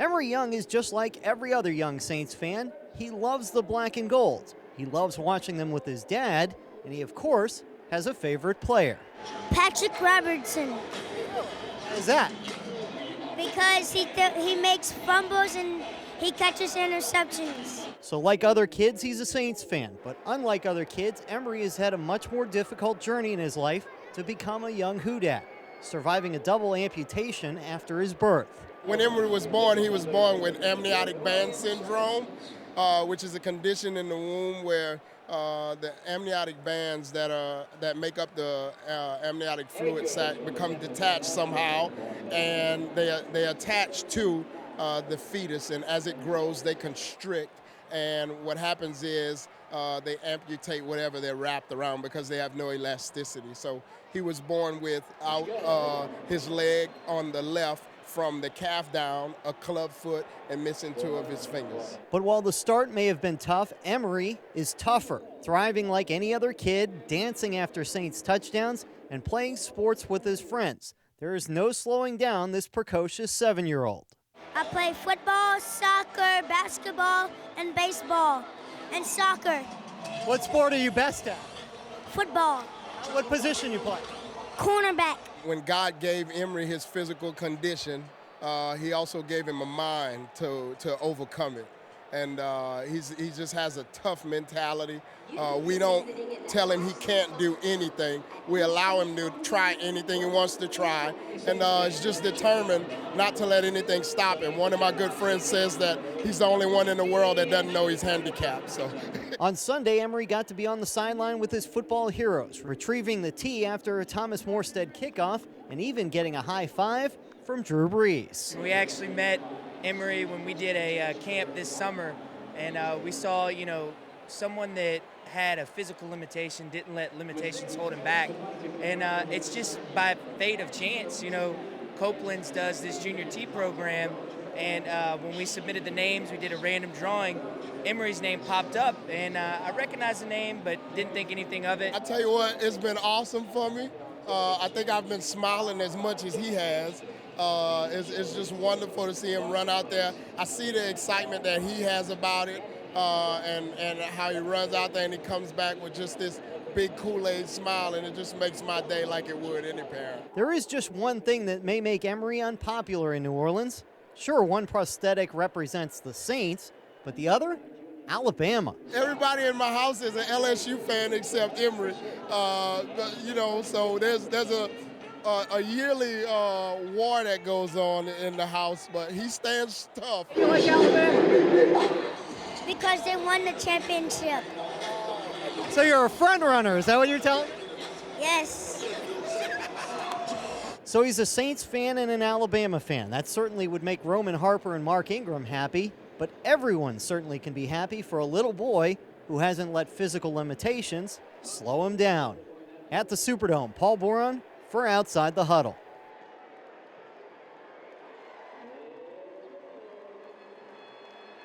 Emery Young is just like every other young Saints fan. He loves the black and gold. He loves watching them with his dad, and he, of course, has a favorite player. Patrick Robertson, Why is that? because he makes fumbles and he catches interceptions. So like other kids, he's a Saints fan. But unlike other kids, Emery has had a much more difficult journey in his life to become a young Houdat, surviving a double amputation after his birth. When Emery was born, he was born with amniotic band syndrome, which is a condition in the womb where the amniotic bands that make up the amniotic fluid sac become detached somehow, and they attach to the fetus, and as it grows, they constrict. And what happens is they amputate whatever they're wrapped around because they have no elasticity. So he was born without his leg on the left from the calf down, a club foot, and missing 2 of his fingers. But while the start may have been tough, Emery is tougher, thriving like any other kid, dancing after Saints touchdowns, and playing sports with his friends. There is no slowing down this precocious 7-year-old. I play football, soccer, basketball, and baseball, and soccer, What sport are you best at? football, What position you play? cornerback. When God gave Emery his physical condition, he also gave him a mind to overcome it. And he just has a tough mentality. We don't tell him he can't do anything. We allow him to try anything he wants to try. And he's just determined not to let anything stop him. One of my good friends says that he's the only one in the world that doesn't know he's handicapped. So. On Sunday, Emery got to be on the sideline with his football heroes, retrieving the tee after a Thomas Morstead kickoff, and even getting a high five from Drew Brees. We actually met Emery when we did a camp this summer, and we saw, someone that had a physical limitation, didn't let limitations hold him back. And it's just by fate of chance. Copeland's does this junior T program, and when we submitted the names, we did a random drawing. Emery's name popped up, and I recognized the name, but didn't think anything of it. I tell you what, it's been awesome for me. I think I've been smiling as much as he has. It's just wonderful to see him run out there. I see the excitement that he has about it, and how he runs out there and he comes back with just this big Kool-Aid smile, and it just makes my day like it would any parent. There is just one thing that may make Emery unpopular in New Orleans. Sure, one prosthetic represents the Saints, but the other? Alabama. Everybody in my house is an LSU fan except Emery. So there's a yearly war that goes on in the house, but he stands tough. Because they won the championship. So you're a front runner, is that what you're telling me? Yes. So he's a Saints fan and an Alabama fan. That certainly would make Roman Harper and Mark Ingram happy, but everyone certainly can be happy for a little boy who hasn't let physical limitations slow him down. At the Superdome, Paul Boron for Outside the Huddle.